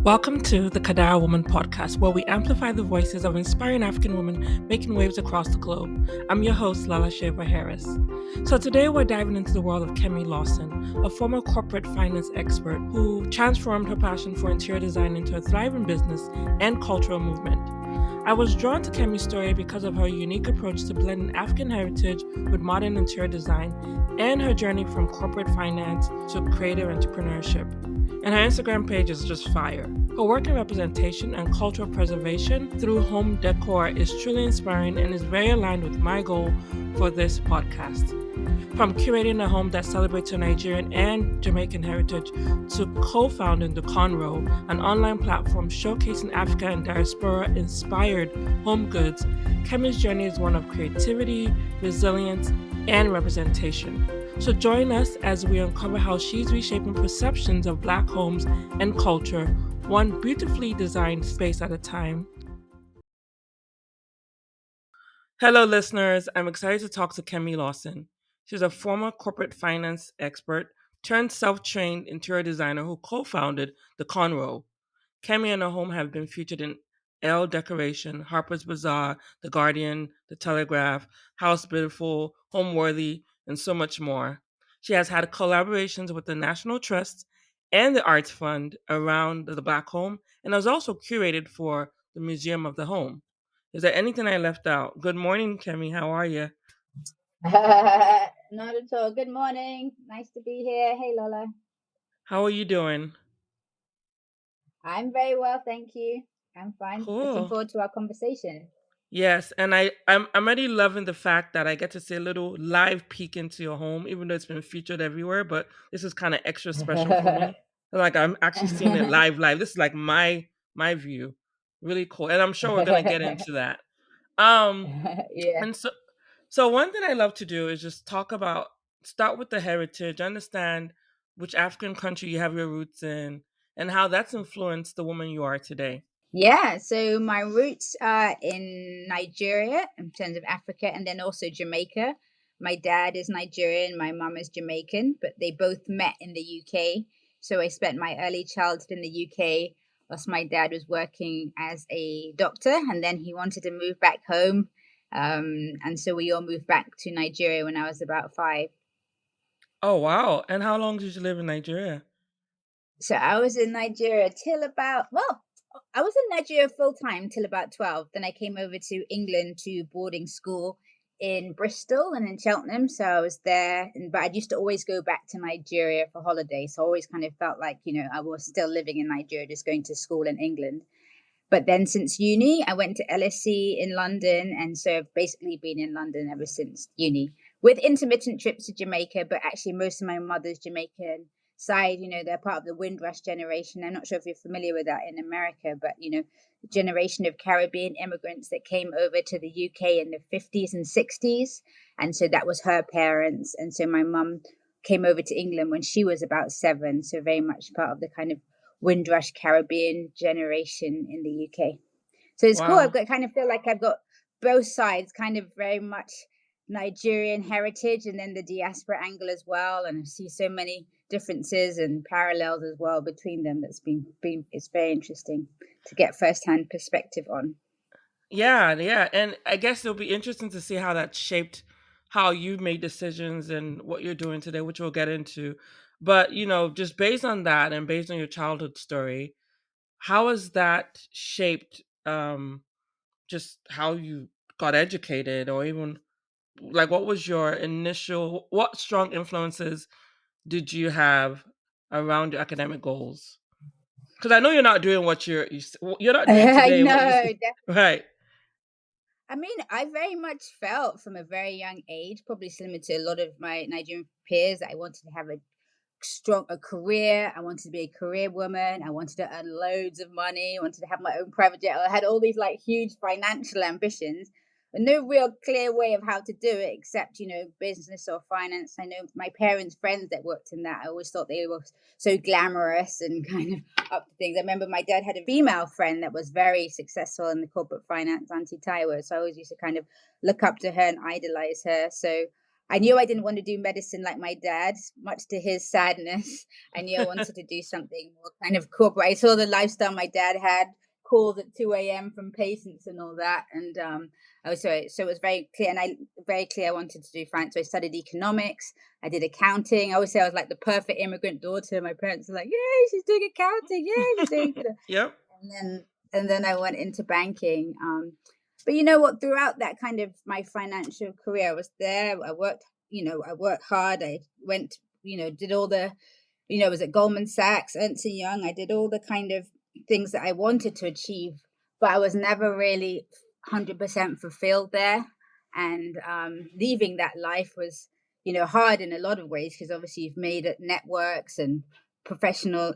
Welcome to the Kadara Woman podcast, where we amplify the voices of inspiring African women making waves across the globe. I'm your host, Lala Sheva Harris. So today we're diving into the world of Kemi Lawson, a former corporate finance expert who transformed her passion for interior design into a thriving business and cultural movement. I was drawn to Kemi's story because of her unique approach to blending African heritage with modern interior design and her journey from corporate finance to creative entrepreneurship. And her Instagram page is just fire. Her work in representation and cultural preservation through home decor is truly inspiring and is very aligned with my goal for this podcast. From curating a home that celebrates her Nigerian and Jamaican heritage to co-founding The Cornrow, an online platform showcasing Africa and diaspora-inspired home goods, Kemi's journey is one of creativity, resilience, and representation. So join us as we uncover how she's reshaping perceptions of Black homes and culture, one beautifully designed space at a time. Hello, listeners. I'm excited to talk to Kemi Lawson. She's a former corporate finance expert turned self-trained interior designer who co-founded The Cornrow. Kemi and her home have been featured in Elle Decoration, Harper's Bazaar, The Guardian, The Telegraph, House Beautiful, Homeworthy, and so much more. She has had collaborations with the National Trust and the Arts Fund around the Black home and has also curated for the Museum of the Home. Is there anything I left out? Good morning, Kemi. How are you? Not at all. Good morning. Nice to be here. Hey, Lola. How are you doing? I'm very well, thank you. I'm fine. Looking Cool. forward to our conversation. Yes, and I'm already loving the fact that I get to see a little live peek into your home, even though it's been featured everywhere. But this is kind of extra special for me. Like I'm actually seeing it live. This is like my view. Really cool, and I'm sure we're gonna get into that. Um, Yeah. and so one thing I love to do is just start with the heritage, understand which African country you have your roots in, and how that's influenced the woman you are today. Yeah. So my roots are in Nigeria in terms of Africa and then also Jamaica. My dad is Nigerian, my mum is Jamaican, but they both met in the UK. So I spent my early childhood in the UK whilst my dad was working as a doctor, and then he wanted to move back home. And so we all moved back to Nigeria when I was about 5. Oh wow! And how long did you live in Nigeria? So I was in Nigeria till I was in Nigeria full time till about 12. Then I came over to England to boarding school in Bristol and in Cheltenham. So I was there, but I used to always go back to Nigeria for holidays. So I always kind of felt like, I was still living in Nigeria, just going to school in England. But then since uni, I went to LSE in London. And so I've basically been in London ever since uni with intermittent trips to Jamaica. But actually, most of my mother's Jamaican side, they're part of the Windrush generation. I'm not sure if you're familiar with that in America, but, the generation of Caribbean immigrants that came over to the UK in the 50s and 60s. And so that was her parents. And so my mum came over to England when she was about 7. So very much part of the kind of Windrush Caribbean generation in the UK. So it's cool. Wow. Kind of feel like I've got both sides, kind of very much Nigerian heritage and then the diaspora angle as well. And I see so many differences and parallels as well between them. That's been it's very interesting to get firsthand perspective on. Yeah. And I guess it'll be interesting to see how that shaped how you made decisions and what you're doing today, which we'll get into. But, just based on that and based on your childhood story, how has that shaped just how you got educated or even like what was your what strong influences did you have around your academic goals? Because I know you're not doing you're not doing I today what you know. right. I mean, I very much felt from a very young age, probably similar to a lot of my Nigerian peers, that I wanted to have a career. I wanted to be a career woman. I wanted to earn loads of money. I wanted to have my own private jet. I had all these like huge financial ambitions, but no real clear way of how to do it except, business or finance. I know my parents' friends that worked in that. I always thought they were so glamorous and kind of up to things. I remember my dad had a female friend that was very successful in the corporate finance, Auntie Taiwo. So I always used to kind of look up to her and idolize her. So I knew I didn't want to do medicine like my dad, much to his sadness. I knew I wanted to do something more kind of corporate. I saw the lifestyle my dad had, calls at 2 a.m. from patients and all that. And I was so it was very clear, and I very clear I wanted to do finance. So I studied economics. I did accounting. I always say I was like the perfect immigrant daughter. My parents were like, "Yay, she's doing accounting! Yay, she's doing." Yep. And then I went into banking. But you know what? Throughout that kind of my financial career, I was there. I worked, I worked hard. I went, did all the, I was at Goldman Sachs, Ernst and Young. I did all the kind of things that I wanted to achieve, but I was never really 100% fulfilled there. And leaving that life was, hard in a lot of ways, because obviously you've made it networks and professional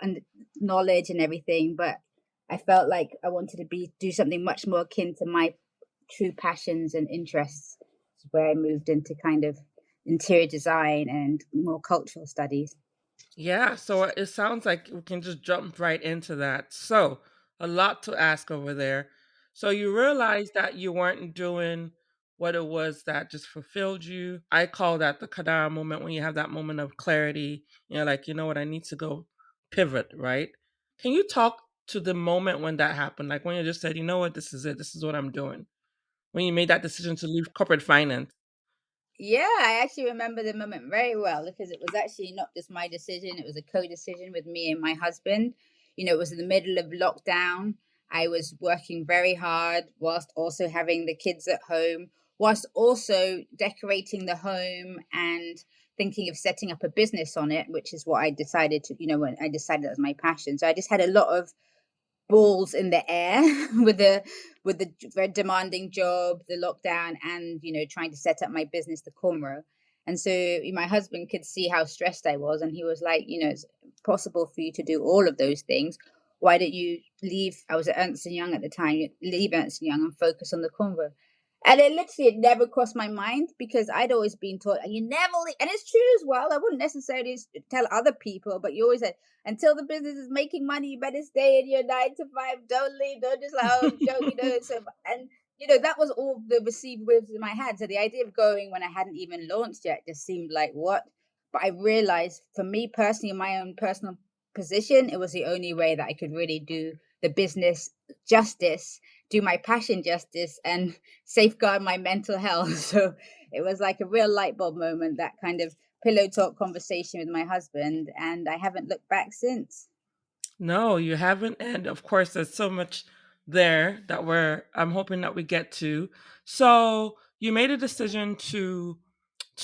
and knowledge and everything. But I felt like I wanted to do something much more akin to my true passions and interests, where I moved into kind of interior design and more cultural studies. Yeah, so it sounds like we can just jump right into that. So, a lot to ask over there. So, you realized that you weren't doing what it was that just fulfilled you. I call that the Kadara moment, when you have that moment of clarity. You're like, you know what, I need to go pivot, right? Can you talk to the moment when that happened? Like when you just said, you know what, this is it, this is what I'm doing. When you made that decision to leave corporate finance. Yeah, I actually remember the moment very well, because it was actually not just my decision, it was a co-decision with me and my husband. It was in the middle of lockdown. I was working very hard whilst also having the kids at home, whilst also decorating the home and thinking of setting up a business on it, which is what I decided to, when I decided that was my passion. So I just had a lot of balls in the air with the very demanding job, the lockdown, and trying to set up my business, the Cornrow. And so my husband could see how stressed I was, and he was like, it's possible for you to do all of those things. Why don't you leave? I was at Ernst and Young at the time. Leave Ernst and Young and focus on the Cornrow. And it never crossed my mind, because I'd always been taught, and you never leave. And it's true as well. I wouldn't necessarily tell other people, but you always said, until the business is making money, you better stay in your 9 to 5. Don't leave. Don't just like, oh, don't, So, and, that was all the received words in my head. So the idea of going when I hadn't even launched yet just seemed like, what? But I realized, for me personally, in my own personal position, it was the only way that I could really do the business justice, do my passion justice, and safeguard my mental health. So it was like a real light bulb moment, that kind of pillow talk conversation with my husband, and I haven't looked back since. No, you haven't. And of course, there's so much there that I'm hoping that we get to. So you made a decision to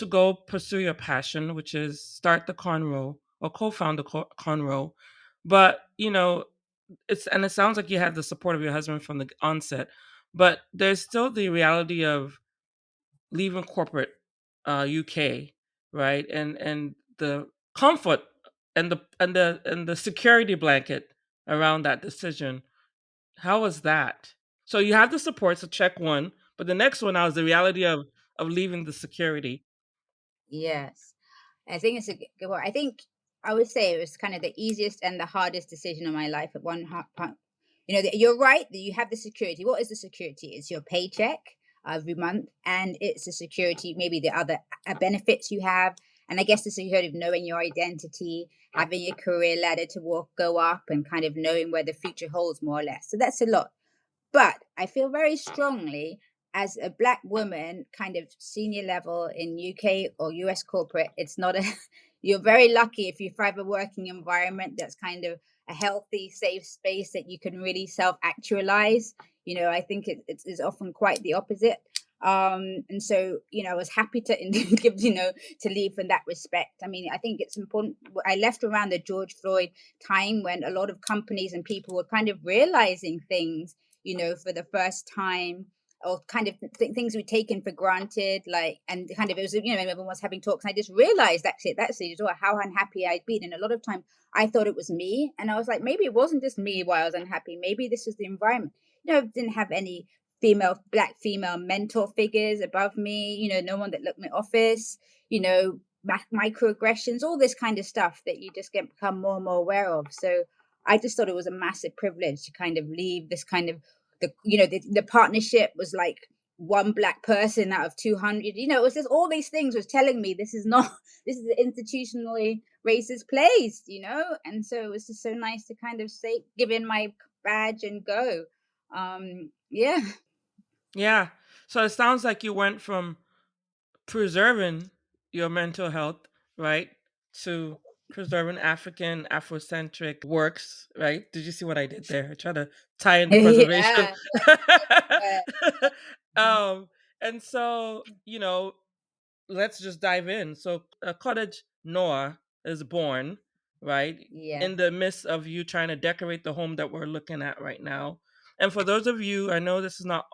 go pursue your passion, which is start the Conroe or co-found the Conroe. But it sounds like you had the support of your husband from the onset. But there's still the reality of leaving corporate UK, right? And the comfort and the security blanket around that decision. How was that? So you have the support, so check one, but the next one now is the reality of leaving the security. Yes. I think it's a good one. I think I would say it was kind of the easiest and the hardest decision of my life at one point. You're right that you have the security. What is the security? It's your paycheck every month, and it's the security, maybe the other benefits you have. And I guess the security of knowing your identity, having a career ladder to go up, and kind of knowing where the future holds, more or less. So that's a lot. But I feel very strongly, as a Black woman, kind of senior level in UK or US corporate, it's not a, you're very lucky if you find a working environment that's kind of a healthy, safe space that you can really self actualize. I think it's often quite the opposite. And so, I was happy to give, to leave in that respect. I mean, I think it's important. I left around the George Floyd time, when a lot of companies and people were kind of realizing things, for the first time, or kind of things we'd taken for granted, like, and kind of, it was, everyone was having talks. And I just realized actually at that stage as well how unhappy I'd been. And a lot of time I thought it was me. And I was like, maybe it wasn't just me why I was unhappy. Maybe this is the environment. I didn't have any Black female mentor figures above me, no one that looked my office, microaggressions, all this kind of stuff that you just become more and more aware of. So I just thought it was a massive privilege to kind of leave this kind of, the partnership was like one black person out of 200. It was just all these things was telling me this is not this is an institutionally racist place, and so it was just so nice to kind of say give in my badge and go. Yeah. Yeah. So it sounds like you went from preserving your mental health, right, to preserving African, Afrocentric works, right? Did you see what I did there? I try to tie in the preservation. Yeah. uh, um, and so, let's just dive in. So, Cottage Noir is born, right, yeah. in the midst of you trying to decorate the home that we're looking at right now. And for those of you, I know this is not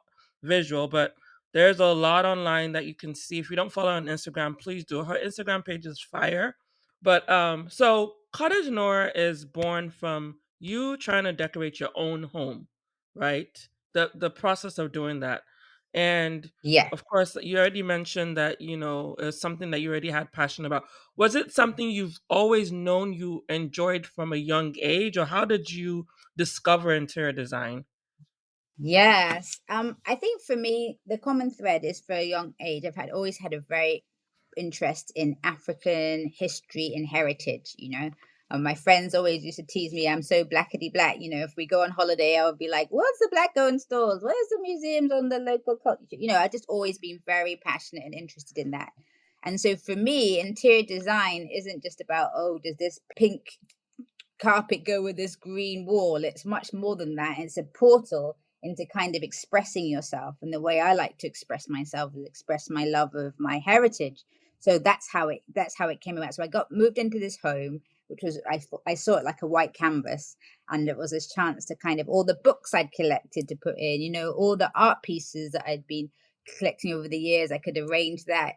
visual, but there's a lot online that you can see. If you don't follow her on Instagram, please do. Her Instagram page is fire. But so Cottage Noir is born from you trying to decorate your own home, right? The process of doing that. And Yeah. of course, you already mentioned that, it's something that you already had passion about. Was it something you've always known you enjoyed from a young age, or how did you discover interior design? Yes. I think for me, the common thread is for a young age. I've had always had a very interest in African history and heritage, My friends always used to tease me, I'm so blackety black. If we go on holiday, I would be like, what's the black going stores? Where's the museums on the local culture? I've just always been very passionate and interested in that. And so for me, interior design isn't just about, oh, does this pink carpet go with this green wall? It's much more than that. It's a portal into kind of expressing yourself. And the way I like to express myself is express my love of my heritage. So that's how it came about. So I got moved into this home, which was I saw it like a white canvas, and it was this chance to kind of all the books I'd collected to put in, all the art pieces that I'd been collecting over the years. I could arrange that,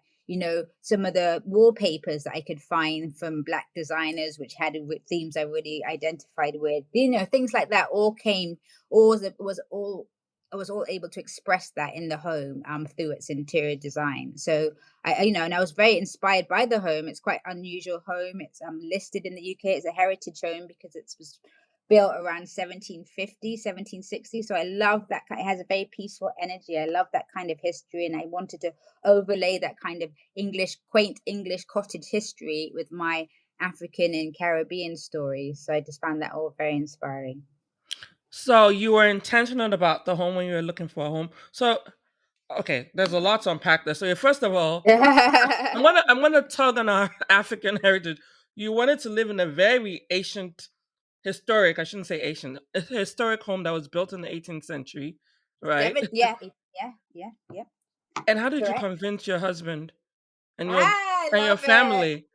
some of the wallpapers that I could find from black designers, which had themes I really identified with, things like that all came, all was all I was all able to express that in the home through its interior design. So and I was very inspired by the home. It's quite unusual home. It's listed in the UK. It's a heritage home because it was built around 1750, 1760. So I love that. It has a very peaceful energy. I love that kind of history, and I wanted to overlay that kind of quaint English cottage history with my African and Caribbean stories. So I just found that all very inspiring. So you were intentional about the home when you were looking for a home. So okay, there's a lot to unpack there. So first of all, I'm gonna tug on our African heritage. You wanted to live in a very ancient, historic, I shouldn't say ancient, a historic home that was built in the 18th century, right? Yeah, yeah, yeah, yeah. And how did you Correct. convince your husband and your I and your love it. family?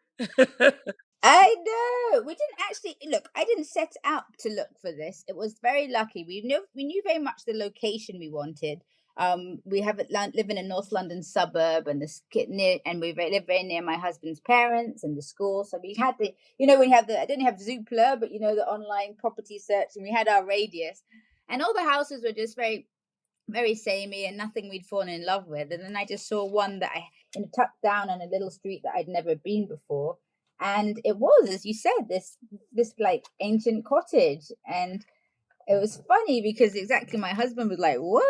I know. We didn't actually look. I didn't set out to look for this. It was very lucky. We knew very much the location we wanted. We have it live in a North London suburb, and near, and live very near my husband's parents and the school. So we had we have I didn't have Zoopla, but the online property search, and we had our radius, and all the houses were just very very samey and nothing we'd fallen in love with. And then I just saw one that tucked down on a little street that I'd never been before. And it was, as you said, this like ancient cottage. And it was funny because exactly my husband was like, "What?"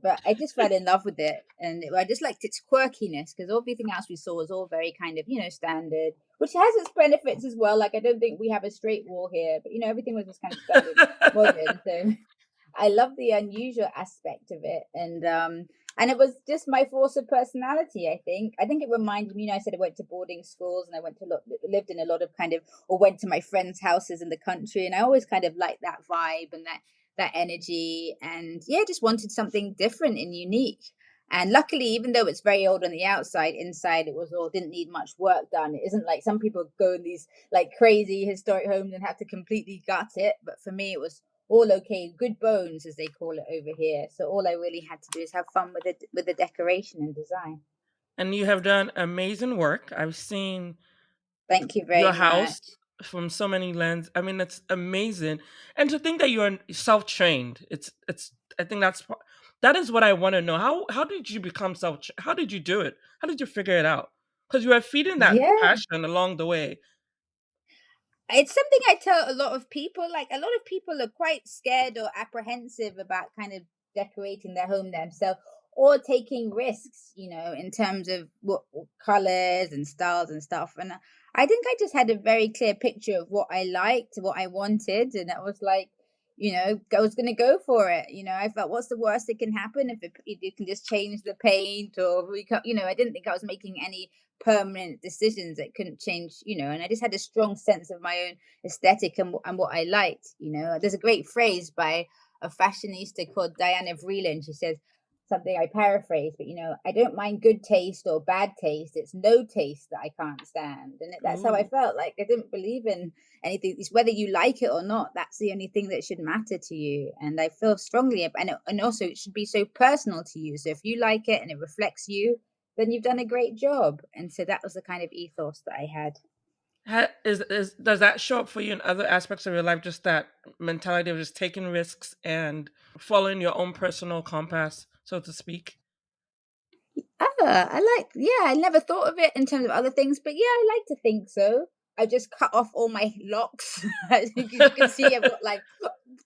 But I just fell in love with it, and I just liked its quirkiness because everything else we saw was all very kind of standard, which has its benefits as well. Like I don't think we have a straight wall here, but everything was just kind of standard modern. So I love the unusual aspect of it, and it was just my force of personality. I think it reminded me. I said I went to boarding schools and I lived in a lot of kind of, or went to my friends' houses in the country, and I always kind of liked that vibe and that energy, and yeah, just wanted something different and unique. And luckily, even though it's very old on the outside, inside it was all didn't need much work done. It isn't like some people go in these like crazy historic homes and have to completely gut it. But for me, it was all okay, good bones as they call it over here. So all I really had to do is have fun with the decoration and design. And you have done amazing work. I've seen Thank you your very house much. from so many lens. I mean, it's amazing. And to think that you are self-trained, it's. I think that is what I want to know. How did you become self? How did you do it? How did you figure it out? Because you are feeding that Yeah, passion along the way. it's something I tell a lot of people. Like a lot of people are quite scared or apprehensive about kind of decorating their home themselves, or taking risks, in terms of what colors and styles and stuff. And I think I just had a very clear picture of what I liked, what I wanted, and I was like, I was going to go for it. I felt, what's the worst that can happen if you can just change the paint or I didn't think I was making any permanent decisions that couldn't change, and I just had a strong sense of my own aesthetic and what I liked. There's a great phrase by a fashionista called Diana Vreeland. She says something, I paraphrase, but I don't mind good taste or bad taste. It's no taste that I can't stand. And that's how I Ooh. felt. Like, I didn't believe in anything. It's whether you like it or not. That's the only thing that should matter to you. And I feel strongly, and also it should be so personal to you. So if you like it and it reflects you, then you've done a great job. And so that was the kind of ethos that I had. Does that show up for you in other aspects of your life? Just that mentality of just taking risks and following your own personal compass, so to speak? I never thought of it in terms of other things, but yeah, I like to think so. I just cut off all my locks. As you can see, I've got like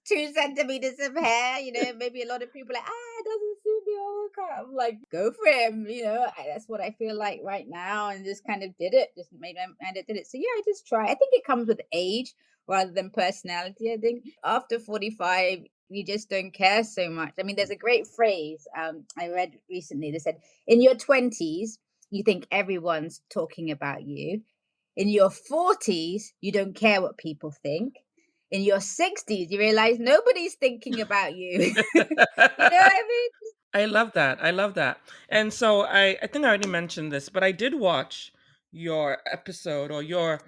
2 centimeters of hair. Maybe a lot of people are like, it doesn't suit me. Oh, God. I'm like, go for him. That's what I feel like right now, and just kind of did it. Just made and I did it. So yeah, I just try. I think it comes with age rather than personality. I think after 45, you just don't care so much. I mean, there's a great phrase I read recently that said, in your 20s, you think everyone's talking about you. In your 40s, you don't care what people think. In your 60s, you realize nobody's thinking about you. You know what I mean? I love that. I love that. And so I think I already mentioned this, but I did watch your episode or your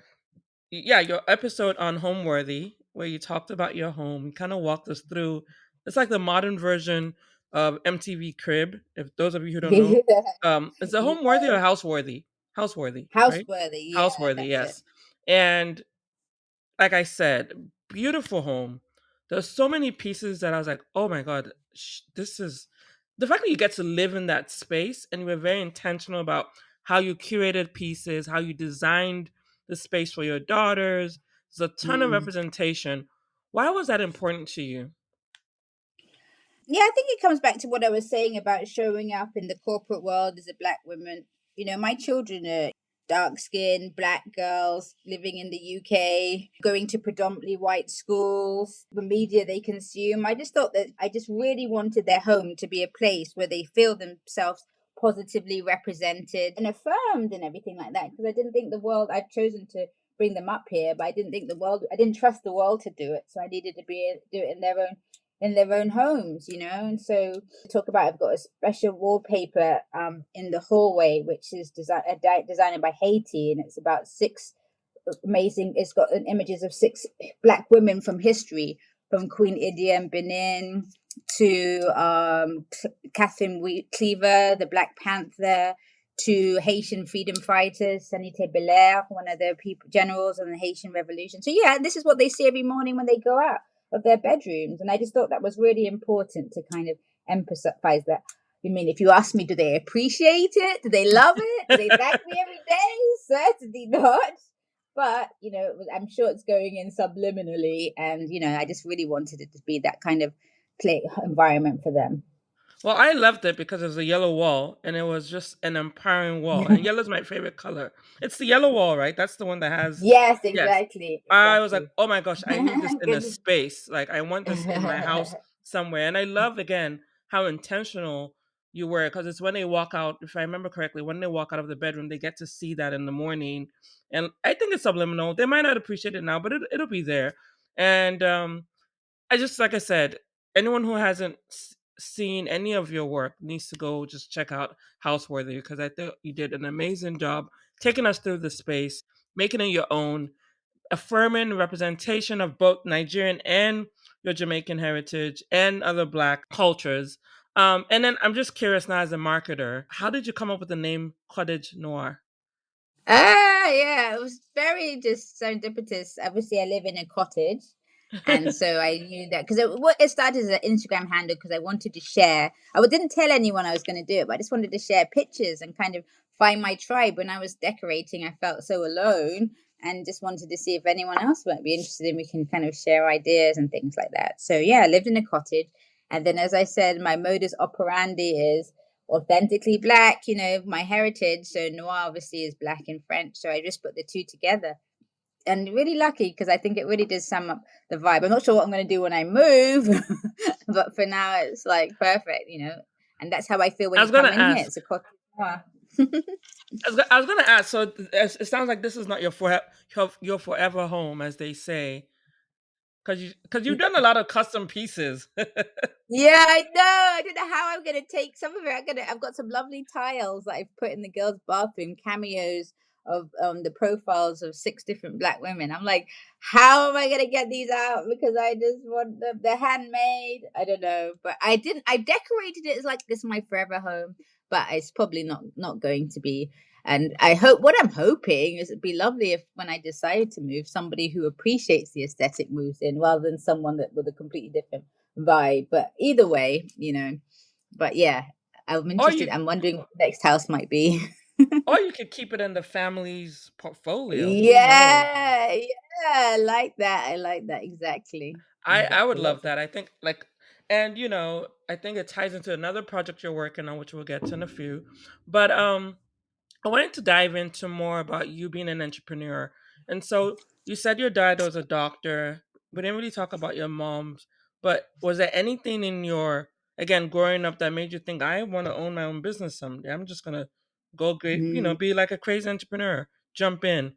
episode on Homeworthy, where you talked about your home. You kind of walked us through. It's like the modern version of MTV Crib. If those of you who don't know, is it Yeah. Homeworthy or Houseworthy? Houseworthy, right? Houseworthy. Yeah, Houseworthy, that's it. yes. And like I said, beautiful home. There's so many pieces that I was like, oh my god, this is the fact that you get to live in that space, and you were very intentional about how you curated pieces, how you designed the space for your daughters. There's a ton of Mm. representation. Why was that important to you? Yeah, I think it comes back to what I was saying about showing up in the corporate world as a black woman. My children are dark skinned black girls living in the UK, going to predominantly white schools, the media they consume. I just thought that I just really wanted their home to be a place where they feel themselves positively represented and affirmed and everything like that. Because I didn't think the world, I've chosen to bring them up here, but I didn't think I didn't trust the world to do it. So I needed to do it in their own homes, and so talk about, I've got a special wallpaper in the hallway, which is designed by Haiti, and it's about it's got images of 6 black women from history, from Queen Idia and Benin to Catherine Cleaver, the Black Panther, to Haitian freedom fighters, Sanité Belair, one of the generals in the Haitian Revolution. So yeah, this is what they see every morning when they go out of their bedrooms. And I just thought that was really important to kind of emphasize that. I mean, if you ask me, do they appreciate it? Do they love it? Do they thank me every day? Certainly not. But, I'm sure it's going in subliminally. And, I just really wanted it to be that kind of play environment for them. Well, I loved it because it was a yellow wall, and it was just an empowering wall. And yellow's my favorite color. It's the yellow wall, right? That's the one that has. Yes, Yes. exactly. I was like, Exactly. oh my gosh, I need this in a Good. space. Like, I want this in my house somewhere. And I love, again, how intentional you were, because it's when they walk out, if I remember correctly, when they walk out of the bedroom, they get to see that in the morning. And I think it's subliminal. They might not appreciate it now, but it'll be there. And I just, like I said, anyone who hasn't seen any of your work needs to go just check out Houseworthy, because I think you did an amazing job taking us through the space, making it your own, affirming representation of both Nigerian and your Jamaican heritage and other Black cultures. And then I'm just curious now, as a marketer, how did you come up with the name Cottage Noir? Yeah, it was very just serendipitous. Obviously, I live in a cottage, and so I knew that because it started as an Instagram handle because I wanted to share. Didn't tell anyone I was going to do it, but I just wanted to share pictures and kind of find my tribe. When I was decorating, I felt so alone and just wanted to see if anyone else might be interested, and we can kind of share ideas and things like that. So yeah, I lived in a cottage, and then as I said, my modus operandi is authentically black, my heritage. So noir obviously is black in French. So I just put the two together. And really lucky because I think it really does sum up the vibe. I'm not sure what I'm going to do when I move, but for now it's like perfect, and that's how I feel when I you was gonna come in here. ask. It's a Cottage Noir. I was gonna ask. So it sounds like this is not your forever home, as they say, because you've done a lot of custom pieces. Yeah, I know. I don't know how I'm gonna take some of it. I've got some lovely tiles that I've put in the girls' bathroom, cameos of the profiles of 6 different black women. I'm like, how am I gonna get these out? Because I just want them. They're handmade. I don't know, but I didn't. I decorated it as like this is my forever home, but it's probably not going to be. And I hope what I'm hoping is it'd be lovely if when I decide to move, somebody who appreciates the aesthetic moves in rather than someone that with a completely different vibe. But either way, but yeah, I'm or interested. you I'm wondering what the next house might be. or you could keep it in the family's portfolio. Who knows? Yeah, I like that. I like that. Exactly. I would Exactly. love that. I think like, and I think it ties into another project you're working on, which we'll get to in a few. But I wanted to dive into more about you being an entrepreneur. And so you said your dad was a doctor. We didn't really talk about your mom's, but was there anything in your, again, growing up that made you think, I want to own my own business someday? I'm just going to go great, Mm. be like a crazy entrepreneur, jump in.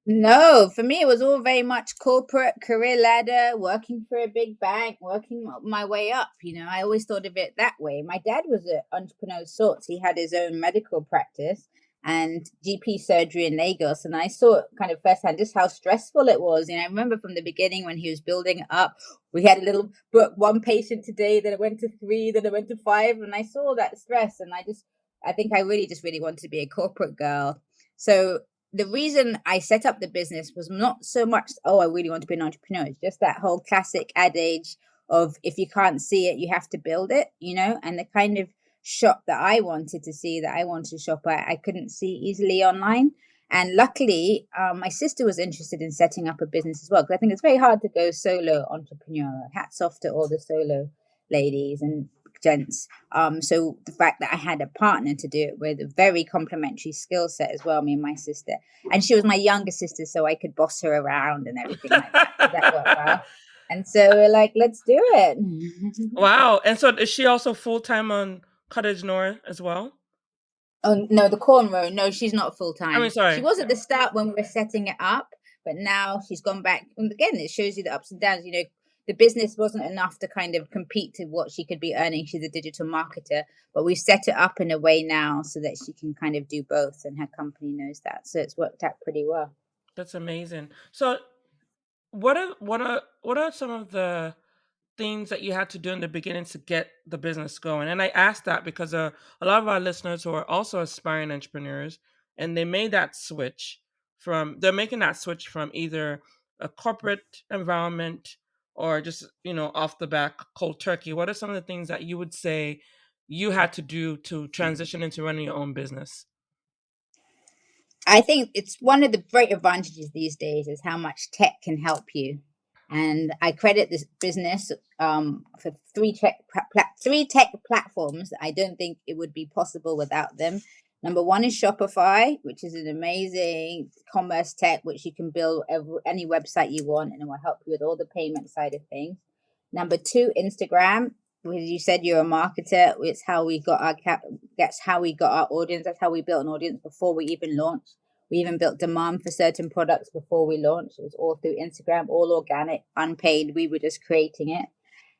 No, for me, it was all very much corporate career ladder, working for a big bank, working my way up. I always thought of it that way. My dad was an entrepreneur of sorts. He had his own medical practice and GP surgery in Lagos. And I saw kind of firsthand just how stressful it was. I remember from the beginning when he was building it up, we had a little book, 1 patient today, then it went to 3, then it went to 5. And I saw that stress. And I think I really wanted to be a corporate girl. So the reason I set up the business was not so much, oh, I really want to be an entrepreneur. It's just that whole classic adage of if you can't see it, you have to build it, and the kind of shop that I wanted to see, that I wanted to shop at, I couldn't see easily online. And luckily, my sister was interested in setting up a business as well, because I think it's very hard to go solo entrepreneur. Hats off to all the solo ladies and gents. So the fact that I had a partner to do it with a very complementary skill set as well, me and my sister, and she was my younger sister, so I could boss her around and everything like that. So that worked well. And so we're like, let's do it. Wow. And so is she also full time on Cottage Noir as well? Oh no, the cornrow. No, she's not full I mean, time. She sorry. was at the start when we were setting it up, but now she's gone back. And again, it shows you the ups and downs. The business wasn't enough to kind of compete to what she could be earning. She's a digital marketer, but we've set it up in a way now so that she can kind of do both, and her company knows that. So it's worked out pretty well. That's amazing. So what are some of the things that you had to do in the beginning to get the business going? And I asked that because a lot of our listeners who are also aspiring entrepreneurs, and they're making that switch from either a corporate environment or just off the back cold turkey. What are some of the things that you would say you had to do to transition into running your own business? I think it's one of the great advantages these days is how much tech can help you. And I credit this business for three tech platforms. I don't think it would be possible without them. Number one is Shopify, which is an amazing commerce tech, which you can build any website you want, and it will help you with all the payment side of things. Number two, Instagram. As you said, you're a marketer. It's how we got that's how we got our audience. That's how we built an audience before we even launched. We even built demand for certain products before we launched. It was all through Instagram, all organic, unpaid. We were just creating it.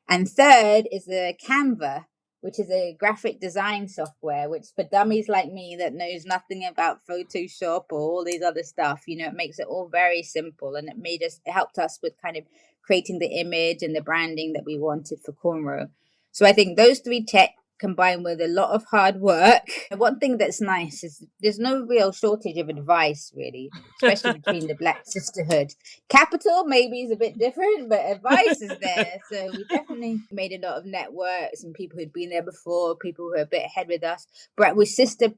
And third is the Canva, which is a graphic design software, which for dummies like me that knows nothing about Photoshop or all these other stuff, it makes it all very simple. And it helped us with kind of creating the image and the branding that we wanted for Cornrow. So I think those 3 tech combined with a lot of hard work. One thing that's nice is there's no real shortage of advice, really, especially between the Black sisterhood. Capital maybe is a bit different, but advice is there. So we definitely made a lot of networks and people who'd been there before, people who are a bit ahead with us. But with sister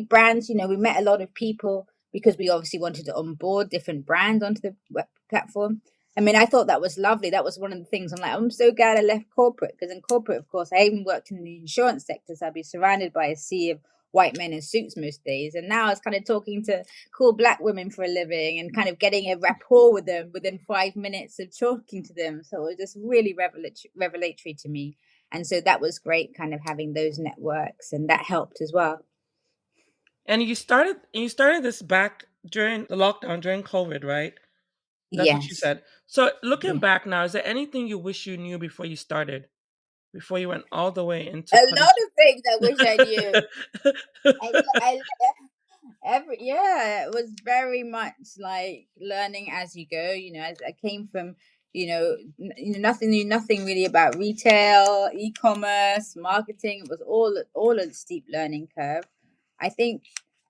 brands, we met a lot of people because we obviously wanted to onboard different brands onto the platform. I mean, I thought that was lovely. That was one of the things I'm so glad I left corporate, because in corporate, of course, I even worked in the insurance sector. So I'd be surrounded by a sea of white men in suits most days. And now I was kind of talking to cool black women for a living and kind of getting a rapport with them within 5 minutes of talking to them. So it was just really revelatory to me. And so that was great, kind of having those networks, and that helped as well. And you started this back during the lockdown, during COVID, right? That's what you Yes. said. So looking Yeah. back now, is there anything you wish you knew before you started? Before you went all the way into A lot cottage? of things I wish I knew. I yeah, it was very much like learning as you go. I came from, nothing, knew nothing really about retail, e-commerce, marketing. It was all a steep learning curve. I think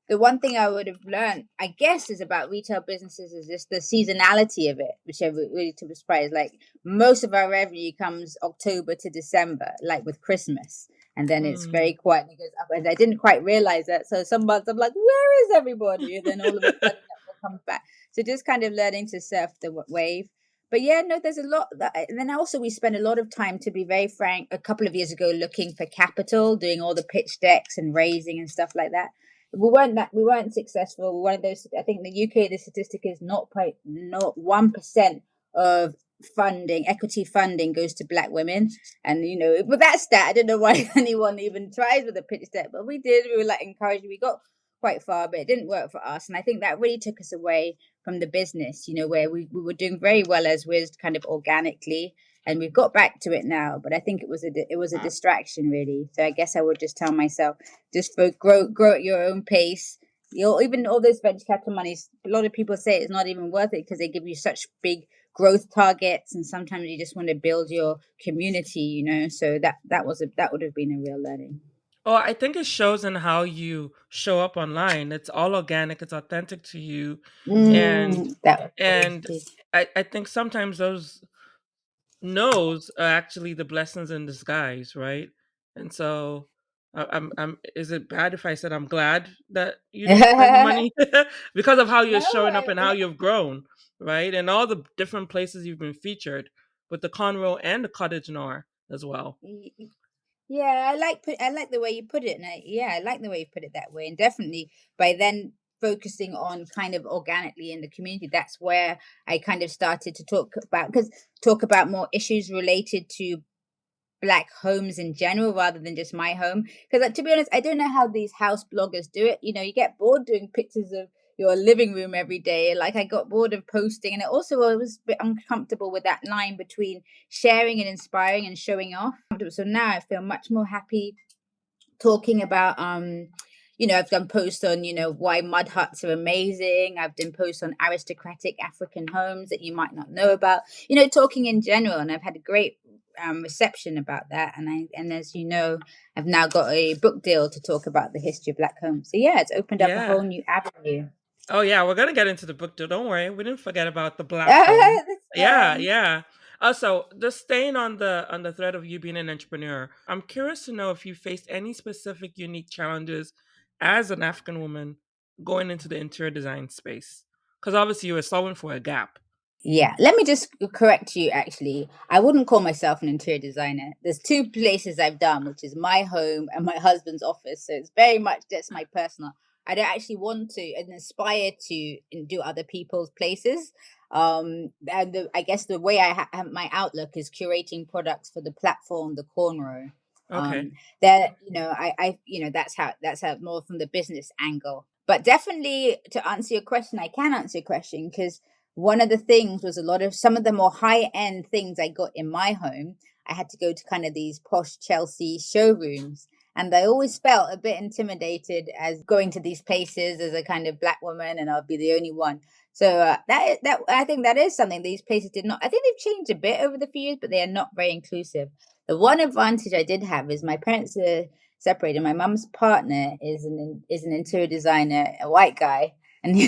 the one thing I would have learned, I guess, is about retail businesses is just the seasonality of it, which I really took a surprise. Like, most of our revenue comes October to December, like with Christmas, and then it's Hmm. very quiet and it goes up. And I didn't quite realize that. So some months I'm like, where is everybody? And then all of a sudden it all comes back. So just kind of learning to surf the wave. But yeah, no, there's a lot and then also we spent a lot of time, to be very frank, a couple of years ago looking for capital, doing all the pitch decks and raising and stuff like that. We weren't successful. One of those, I think, in the UK, the statistic is not 1% of funding, equity funding, goes to black women. And with that stat, I don't know why anyone even tries with a pitch deck, but we did. We were like encouraged. We got quite far, but it didn't work for us. And I think that really took us away from the business, where we were doing very well as Wiz, kind of organically, and we've got back to it now. But I think it was a distraction, really. So I guess I would just tell myself, just grow at your own pace. Even all those venture capital monies, a lot of people say it's not even worth it because they give you such big growth targets, and sometimes you just want to build your community. So that would have been a real learning. Oh, I think it shows in how you show up online. It's all organic. It's authentic to you, and That was very and big. I think sometimes those no's are actually the blessings in disguise, right? And so, I'm. Is it bad if I said I'm glad that you didn't spend the No, money because of how you're showing up I, and how you've grown, right? And all the different places you've been featured with the Conroe and the Cottage Noir as well. yeah, I like the way you put it, and I like the way you put it that way, and definitely by then focusing on kind of organically in the community, that's where I kind of started to talk about more issues related to black homes in general rather than just my home, because to be honest, I don't know how these house bloggers do it. You get bored doing pictures of your living room every day. Like, I got bored of posting, and I was a bit uncomfortable with that line between sharing and inspiring and showing off. So now I feel much more happy talking about I've done posts on why mud huts are amazing. I've done posts on aristocratic African homes that you might not know about, talking in general, and I've had a great reception about that. And as you know, I've now got a book deal to talk about the history of black homes. So yeah, it's opened up a Yeah. whole new avenue. Oh yeah, we're gonna get into the book too. Don't worry, we didn't forget about the black home. That's Yeah, fun. yeah. Also, just staying on the thread of you being an entrepreneur, I'm curious to know if you faced any specific unique challenges as an African woman going into the interior design space. Because obviously you were solving for a gap. Yeah, let me just correct you. Actually, I wouldn't call myself an interior designer. There's two places I've done, which is my home and my husband's office. So it's very much just my personal. I don't actually want to and aspire to do other people's places. And I guess the way have my outlook is curating products for the platform, the Cornrow. Okay. Um, that that's how more from the business angle. But definitely, to answer your question, I can answer your question, because one of the things was a lot of some of the more high end things I got in my home. I had to go to kind of these posh Chelsea showrooms. And I always felt a bit intimidated as going to these places as a kind of black woman, and I'll be the only one. So that I think that is something these places did not. I think they've changed a bit over the few years, but they are not very inclusive. The one advantage I did have is my parents are separated. My mum's partner is an interior designer, a white guy, and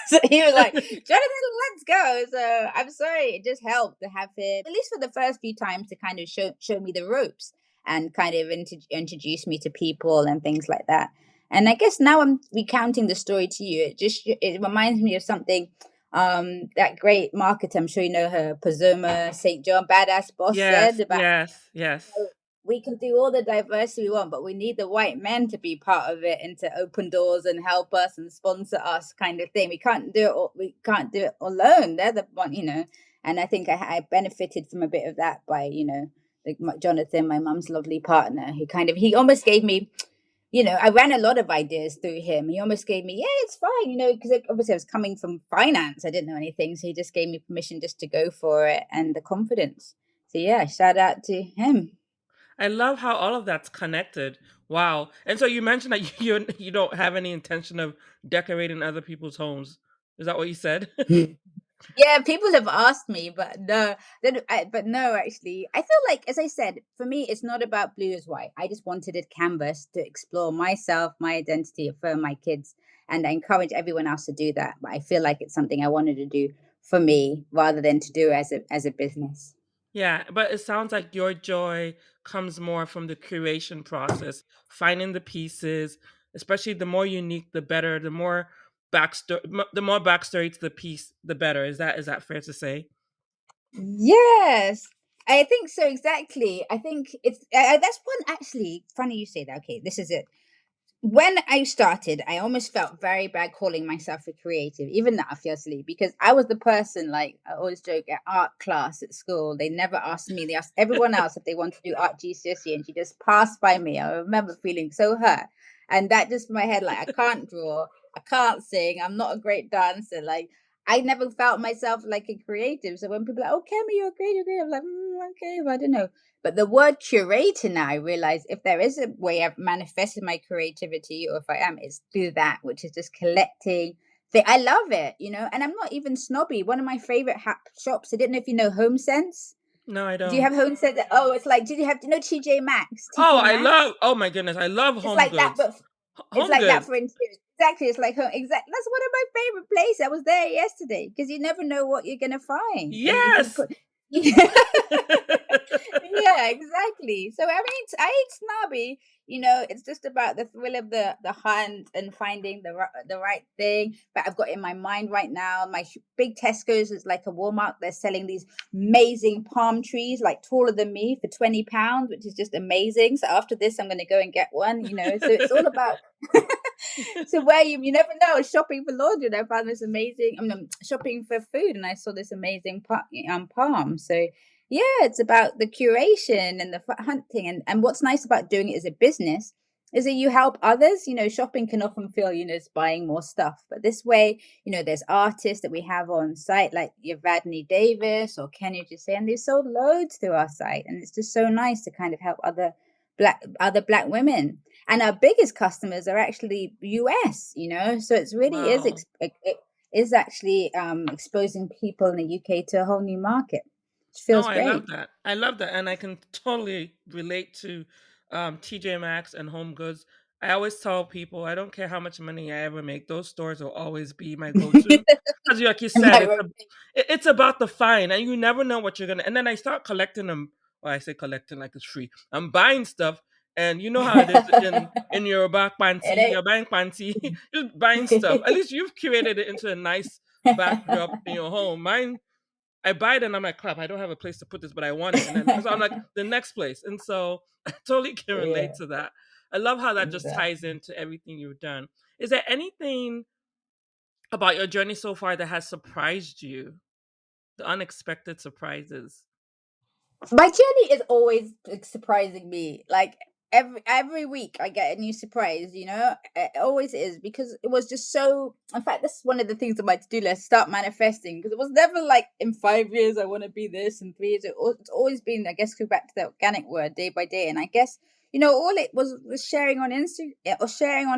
so he was like, Jonathan, let's go. So I'm sorry, it just helped to have him, at least for the first few times, to kind of show me the ropes and kind of introduce me to people and things like that. And I guess now I'm recounting the story to you. It reminds me of something. That great marketer, I'm sure you know her, Pazoma St. John, Badass Boss, said Yes, about yes, yes. we can do all the diversity we want, but we need the white men to be part of it and to open doors and help us and sponsor us, kind of thing. We can't do it. We can't do it alone. They're the one, And I think I benefited from a bit of that by, like Jonathan, my mum's lovely partner, who he almost gave me. I ran a lot of ideas through him. He almost gave me, yeah, it's fine, because obviously I was coming from finance. I didn't know anything. So he just gave me permission just to go for it and the confidence. So yeah, shout out to him. I love how all of that's connected. Wow. And so you mentioned that you don't have any intention of decorating other people's homes. Is that what you said? Yeah, people have asked me, but no, but no, actually, I feel like, as I said, for me, it's not about blue as white. I just wanted a canvas to explore myself, my identity, affirm my kids, and I encourage everyone else to do that. But I feel like it's something I wanted to do for me rather than to do as a business. Yeah, but it sounds like your joy comes more from the curation process, finding the pieces, especially the more unique, the better. The more backstory to the piece, the better. Is that fair to say? Yes, I think so. Exactly. I think that's one actually. Funny you say that. Okay, this is it. When I started, I almost felt very bad calling myself a creative, even now, fiercely, because I was the person, like I always joke, at art class at school. They never asked me, they asked everyone else if they wanted to do art GCSE, and she just passed by me. I remember feeling so hurt. And that just in my head, like, I can't draw, I can't sing, I'm not a great dancer. Like, I never felt myself like a creative. So when people are like, oh, Kemi, you're great, you're great, I'm like, okay, but I don't know. But the word curator now, I realize if there is a way I've manifested my creativity, or if I am, it's through that, which is just collecting. I love it, and I'm not even snobby. One of my favorite shops, I didn't know if you know Home Sense. No, I Do you don't. have Home Sense? Oh, it's like, did you have, TJ Maxx? Oh, TK Maxx? oh my goodness, I love It's home like that, goods. but it's Home like that goods. for interiors. Exactly. It's like home. Exactly. That's one of my favorite places. I was there yesterday because you never know what you're going to find. And you can Yes. put. Yeah, exactly. So I mean, I ain't snobby. It's just about the thrill of the hunt and finding the right thing. But I've got in my mind right now, my big Tesco's is like a Walmart. They're selling these amazing palm trees, like taller than me, for £20, which is just amazing. So after this, I'm going to go and get one. So it's all about. So where you never know, shopping for laundry, and I found this amazing. Shopping for food, and I saw this amazing palm. So yeah, it's about the curation and the hunting, and what's nice about doing it as a business is that you help others. Shopping can often feel it's buying more stuff, but this way, there's artists that we have on site like your Vadney Davis or Kenya just saying they've sold loads through our site, and it's just so nice to kind of help other black women. And our biggest customers are actually US. So it's really Wow. it is actually exposing people in the UK to a whole new market, which No, feels I love great. that. I love that, and I can totally relate to TJ Maxx and Home Goods. I always tell people I don't care how much money I ever make; those stores will always be my go-to. Because, like you said, My it's about the find, and you never know what you're gonna. And then I start collecting them. Well, I say collecting like it's free. I'm buying stuff, and you know how it is in your back it panty, ain't. your bank panty, just buying stuff. At least you've curated it into a nice backdrop in your home. Mine, I buy it and I'm like, crap, I don't have a place to put this, but I want it. And then so I'm like, the next place. And so I totally can relate Yeah, to that. I love how that just ties exactly. into everything you've done. Is there anything about your journey so far that has surprised you? The unexpected surprises. My journey is always like, surprising me. Like every week I get a new surprise. It always is, because it was just so. In fact, this is one of the things on my to-do list: start manifesting, because it was never like in 5 years I want to be this, in 3 years it's always been, I guess, go back to the organic word, day by day. And I guess all it was sharing on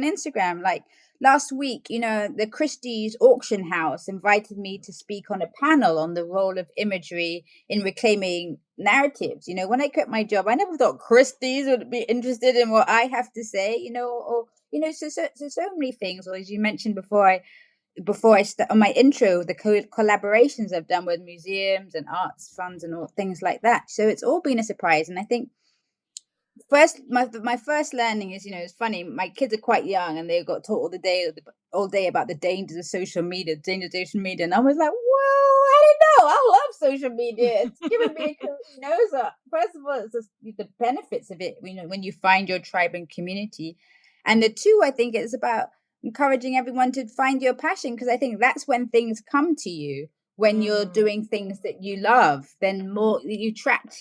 Instagram. Like last week, the Christie's auction house invited me to speak on a panel on the role of imagery in reclaiming narratives. When I quit my job, I never thought Christie's would be interested in what I have to say. Or so many things. Or as you mentioned before I on my intro, the collaborations I've done with museums and arts funds and all things like that. So it's all been a surprise, and I think my first learning is, it's funny. My kids are quite young, and they got taught all day about the dangers of social media, and I was like, well, I don't know. I love social media. It's given me a career. So first of all, it's just the benefits of it. When you find your tribe and community, and the two, I think it's about encouraging everyone to find your passion, because I think that's when things come to you. When you're Mm. doing things that you love, then more you track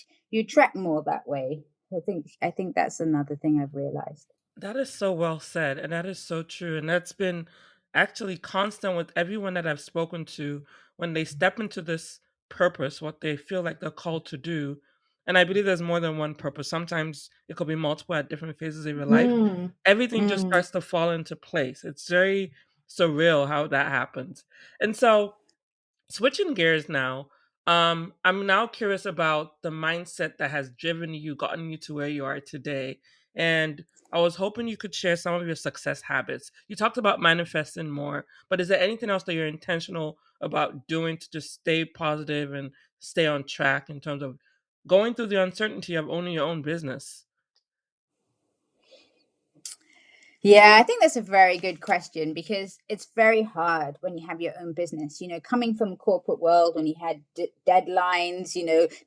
more that way. I think that's another thing I've realized. That is so well said, and that is so true. And that's been actually constant with everyone that I've spoken to when they step into this purpose, what they feel like they're called to do. And I believe there's more than one purpose. Sometimes it could be multiple at different phases of your life. Mm, Everything just mm. starts to fall into place. It's very surreal how that happens. And so, switching gears now, I'm now curious about the mindset that has driven you, gotten you to where you are today. And I was hoping you could share some of your success habits. You talked about manifesting more, but is there anything else that you're intentional about doing to just stay positive and stay on track in terms of going through the uncertainty of owning your own business? Yeah, I think that's a very good question, because it's very hard when you have your own business. Coming from corporate world, when you had deadlines,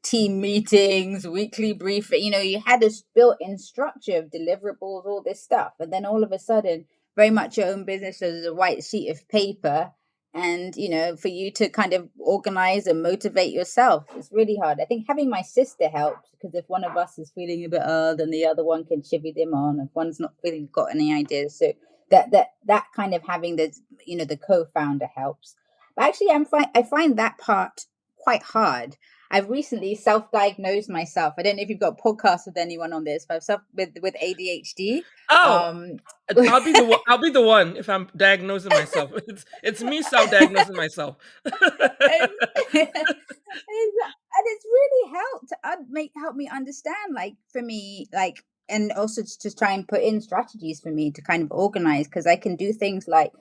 team meetings, weekly briefing, you had this built-in structure of deliverables, all this stuff, and then all of a sudden, very much your own business as a white sheet of paper. And for you to kind of organize and motivate yourself, it's really hard. I think having my sister helps, because if one of us is feeling a bit odd, then the other one can chivvy them on if one's not feeling got any ideas. So that kind of having the co-founder helps. But actually, I find that part quite hard. I've recently self-diagnosed myself. I don't know if you've got podcasts with anyone on this, but I've with ADHD. Oh, um I'll be the one if I'm diagnosing myself. It's me self-diagnosing myself. and, and it's really helped help me understand, like, for me, like, and also to try and put in strategies for me to kind of organize, because I can do things like,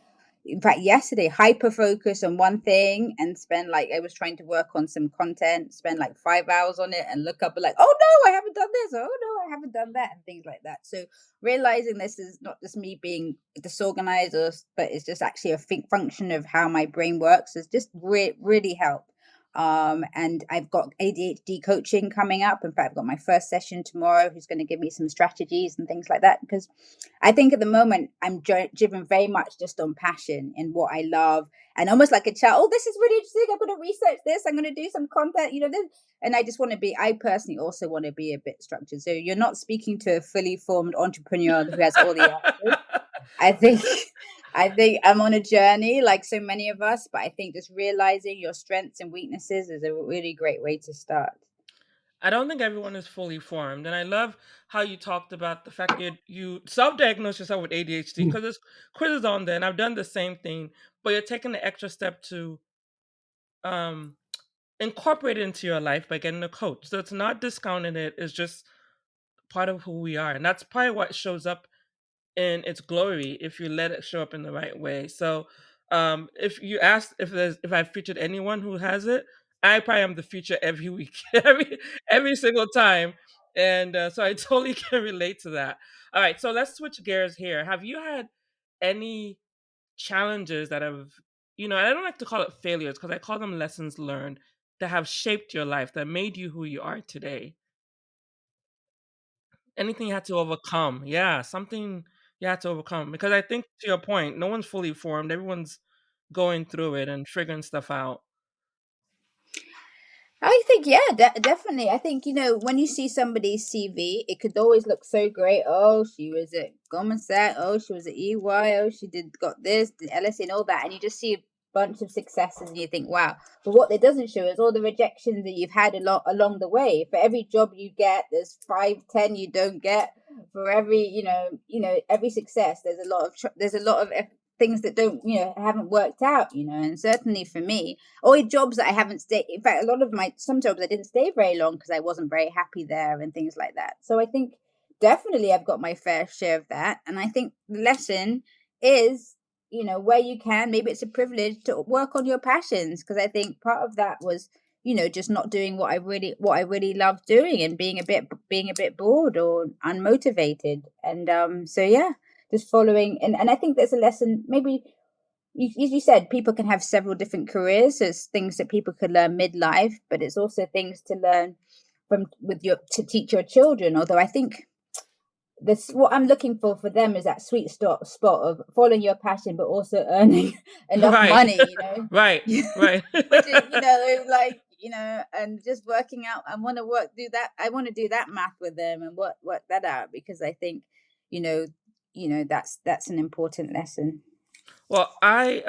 in fact, yesterday, hyper focus on one thing and spend, like, I was trying to work on some content, spend like 5 hours on it, and look up and like, oh no, I haven't done this, or oh no, I haven't done that, and things like that. So realizing this is not just me being disorganized, but it's just actually a function of how my brain works, has just really helped. And I've got ADHD coaching coming up. In fact, I've got my first session tomorrow, who's going to give me some strategies and things like that, because I think at the moment I'm driven very much just on passion and what I love, and almost like a child. Oh, this is really interesting. I'm going to research this. I'm going to do some content. And I just want to be. I personally also want to be a bit structured. So you're not speaking to a fully formed entrepreneur who has all the answers. I think I think I'm on a journey, like so many of us, but I think just realizing your strengths and weaknesses is a really great way to start. I don't think everyone is fully formed, and I love how you talked about the fact that you self-diagnose yourself with ADHD because there's quizzes on there, and I've done the same thing, but you're taking the extra step to um, incorporate it into your life by getting a coach. So it's not discounting it; it's just part of who we are, and that's probably what shows up in its glory if you let it show up in the right way. So, if you asked if I've featured anyone who has it, I probably am the feature every week, every single time, and so I totally can relate to that. All right, so let's switch gears here. Have you had any challenges that have, I don't like to call it failures because I call them lessons learned that have shaped your life, that made you who you are today? Anything you had to overcome. Yeah, something you had to overcome. Because I think to your point, no one's fully formed. Everyone's going through it and figuring stuff out. I think, yeah, definitely. I think, when you see somebody's CV, it could always look so great. Oh, she was at Goldman Sachs. Oh, she was at EY. Oh, she got this, the LSE, and all that. And you just see a bunch of successes, and you think, wow. But what it doesn't show is all the rejections that you've had along the way. For every job you get, there's 5, 10 you don't get. For every, every success, there's a lot of things that don't, haven't worked out. And certainly for me, or jobs that I haven't stayed. In fact, a lot of some jobs I didn't stay very long because I wasn't very happy there and things like that. So I think definitely I've got my fair share of that. And I think the lesson is, where you can, maybe it's a privilege to work on your passions. Because I think part of that was, just not doing what I really love doing, and being a bit bored or unmotivated. And so yeah, just following. And I think there's a lesson, maybe you said people can have several different careers. So it's things that people could learn midlife, but it's also things to learn to teach your children. Although I think this, what I'm looking for them is that sweet spot of following your passion, but also earning enough Right. money, Right. Right. which is, like, and just working out. I want to I want to do that math with them and work that out, because I think, you know, that's an important lesson. Well, I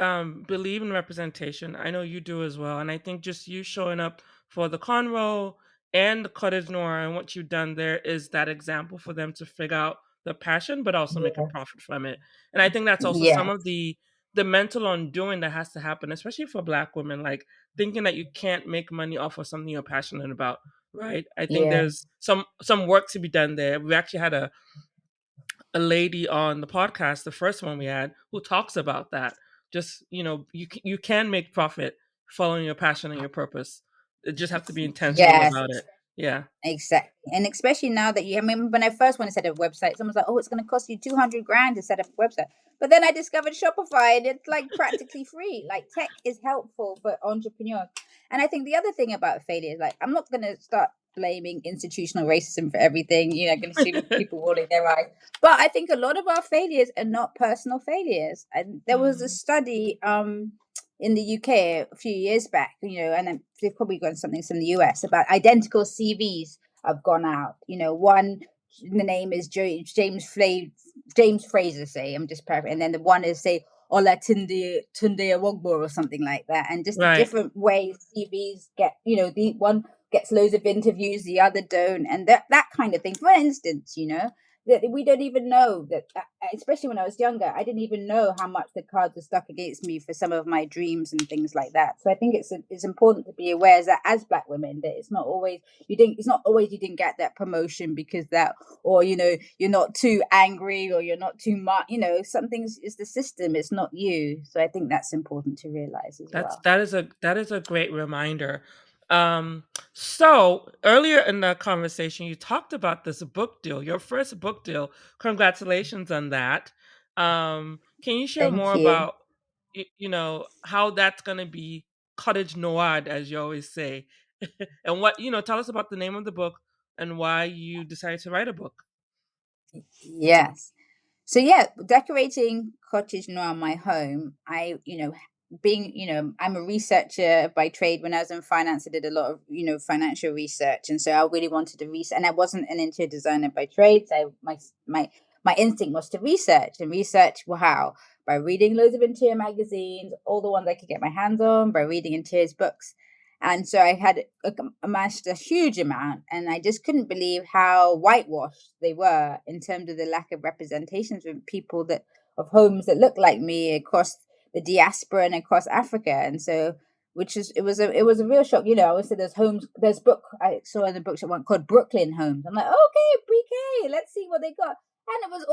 believe in representation. I know you do as well. And I think just you showing up for the Conroe and the Cottage Noir and what you've done there is that example for them to figure out the passion, but also make a Yeah. profit from it. And I think that's also some Yeah. of the mental undoing that has to happen, especially for Black women, like thinking that you can't make money off of something you're passionate about. Right. I think Yeah. there's some work to be done there. We actually had a lady on the podcast, the first one we had, who talks about that. Just you can make profit following your passion and your purpose. You just have to be intentional Yes. about it. Yeah. Exactly. And especially now that I mean, when I first wanted to set up a website, someone's like, oh, it's going to cost you 200 grand to set up a website. But then I discovered Shopify, and it's like practically free. Like, tech is helpful for entrepreneurs. And I think the other thing about failure is, like, I'm not going to start blaming institutional racism for everything. I'm going to see people rolling their eyes. But I think a lot of our failures are not personal failures. And there was a Mm. study, in the UK a few years back, and then they've probably got something from the US about identical CVs have gone out. One, the name is James Fraser, say, I'm just paraphrasing, and then the one is, say, Ola Tunde Awogbo or something like that, and just the Right. different ways CVs get, the one gets loads of interviews, the other don't, and that kind of thing. For instance, that we don't even know that, especially when I was younger, I didn't even know how much the cards were stuck against me for some of my dreams and things like that. So I think it's important to be aware that as Black women, that it's not always you didn't get that promotion because that, or you're not too angry, or you're not too much. Some things is the system, it's not you. So I think that's important to realize as That's well. that is a great reminder. Um, so earlier in the conversation, you talked about this book deal, your first book deal. Congratulations on that. Can you share Thank more you. about how that's going to be cottage noir, as you always say, and what tell us about the name of the book and why you decided to write a book. Yes. So yeah, decorating Cottage Noir, my home. I'm a researcher by trade. When I was in finance, I did a lot of financial research, and so I really wanted to research. And I wasn't an interior designer by trade, so my instinct was to research and research. How? By reading loads of interior magazines, all the ones I could get my hands on, by reading interiors books. And so I had amassed a huge amount, and I just couldn't believe how whitewashed they were in terms of the lack of representations of people of homes that looked like me across the diaspora and across Africa. And so, it was a real shock. I always say there's book I saw in the books at one called Brooklyn Homes. I'm like, okay, BK, let's see what they got. And it was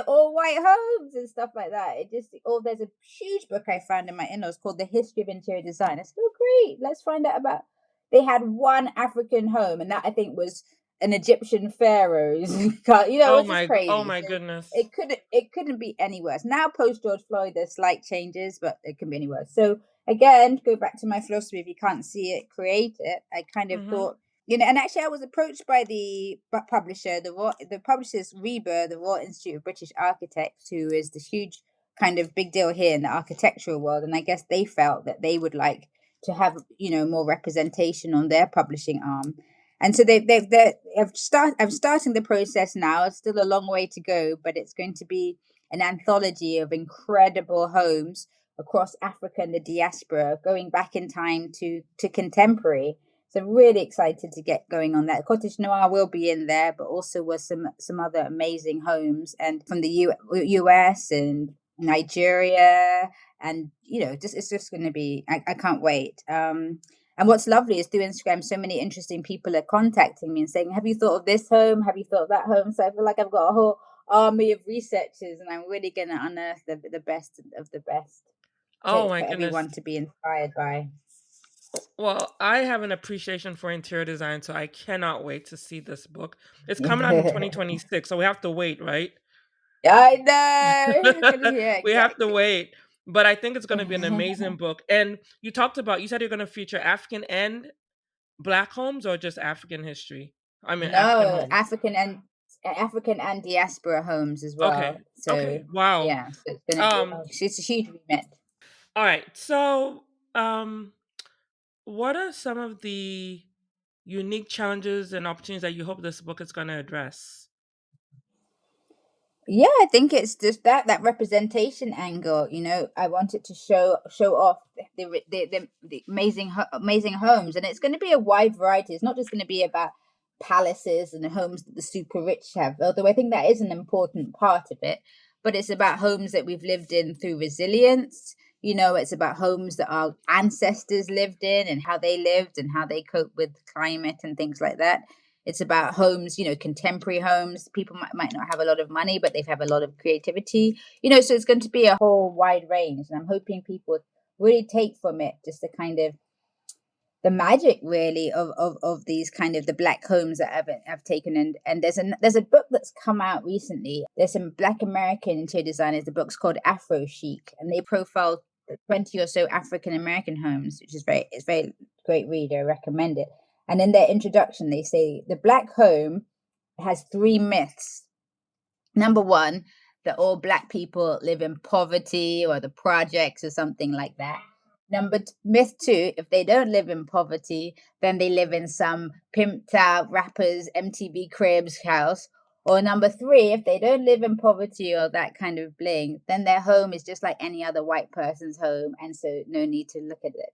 all white homes and stuff like that. There's a huge book I found in my in-laws called The History of Interior Design. I said, oh great, let's find out about. They had one African home, and that I think was an Egyptian pharaoh's. It was just Oh crazy. my So goodness. it couldn't be any worse. Now post George Floyd, there's slight changes, but it can be any worse. So again, go back to my philosophy: if you can't see it, create it. I kind of Mm-hmm. thought, and actually, I was approached by the publisher, the publisher's REBA, the Royal Institute of British Architects, who is the huge kind of big deal here in the architectural world, and I guess they felt that they would like to have more representation on their publishing arm. And so I'm starting the process now. It's still a long way to go, but it's going to be an anthology of incredible homes across Africa and the diaspora, going back in time to contemporary. So I'm really excited to get going on that. Cottage Noir will be in there, but also with some other amazing homes, and from the US and Nigeria, and it's just going to be. I can't wait. And what's lovely is through Instagram, so many interesting people are contacting me and saying, "Have you thought of this home? Have you thought of that home?" So I feel like I've got a whole army of researchers, and I'm really going to unearth the best of the best Oh my for goodness. everyone to be inspired by. Well, I have an appreciation for interior design, so I cannot wait to see this book. It's coming out in 2026, so we have to wait, right? I know. Yeah, We have to exactly. wait. But I think it's going to be an amazing book. And you said you're going to feature African and Black homes or just African history? I mean, African No, homes. African and diaspora homes as Okay. well. So Okay. Wow. yeah, so it's gonna be Um, it's a huge remit. all right. So, what are some of the unique challenges and opportunities that you hope this book is going to address? Yeah, I think it's just that representation angle. You know, I wanted to show off the amazing amazing homes, and it's going to be a wide variety. It's not just going to be about palaces and the homes that the super rich have, although I think that is an important part of it. But it's about homes that we've lived in through resilience. You know, it's about homes that our ancestors lived in and how they lived and how they cope with climate and things like that. It's about homes, you know, contemporary homes. People might not have a lot of money, but they have a lot of creativity, you know. So it's going to be a whole wide range. And I'm hoping people really take from it just the kind of the magic really of these kind of the black homes that have taken. And there's a book that's come out recently. There's some black American interior designers. The book's called Afro Chic, and they profile 20 or so African American homes, which is very great read. I recommend it. And in their introduction they say the black home has three myths. Number one, that all black people live in poverty or the projects or something like that. Myth two, if they don't live in poverty, then they live in some pimped out rappers, MTV Cribs house. Or number three, if they don't live in poverty or that kind of bling, then their home is just like any other white person's home, and so no need to look at it.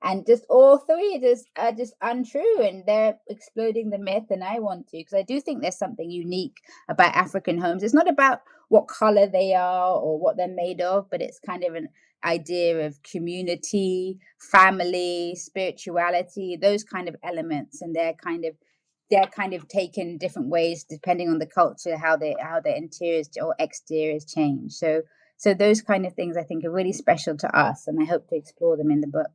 And just all three just are just untrue, and they're exploding the myth. And I want to, because I do think there's something unique about African homes. It's not about what color they are or what they're made of, but it's kind of an idea of community, family, spirituality, those kind of elements, and they're kind of taken different ways depending on the culture, how their interiors or exteriors change. So those kind of things I think are really special to us, and I hope to explore them in the book.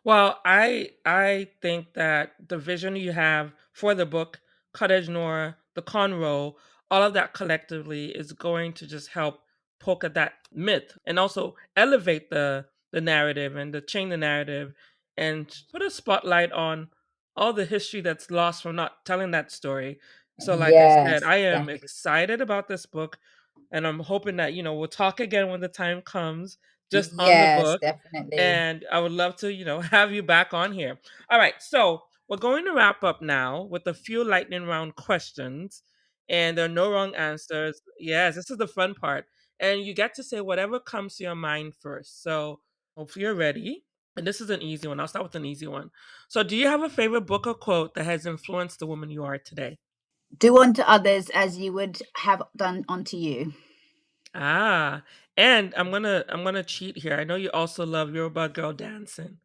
Well, I think that the vision you have for the book, Cottage Noir, The Cornrow, all of that collectively is going to just help poke at that myth and also elevate the narrative and to change the narrative and put a spotlight on all the history that's lost from not telling that story. So like I said, Yes, I am definitely. excited about this book and I'm hoping that, we'll talk again when the time comes just on the Yes, book, definitely. and I would love to, have you back on here. All right, so we're going to wrap up now with a few lightning round questions, and there are no wrong answers. Yes, this is the fun part, and you get to say whatever comes to your mind first. So hopefully you're ready. And this is an easy one. I'll start with an easy one. So, do you have a favorite book or quote that has influenced the woman you are today? Do unto others as you would have done unto you. Ah, and I'm gonna cheat here. I know you also love Yoruba Girl Dancing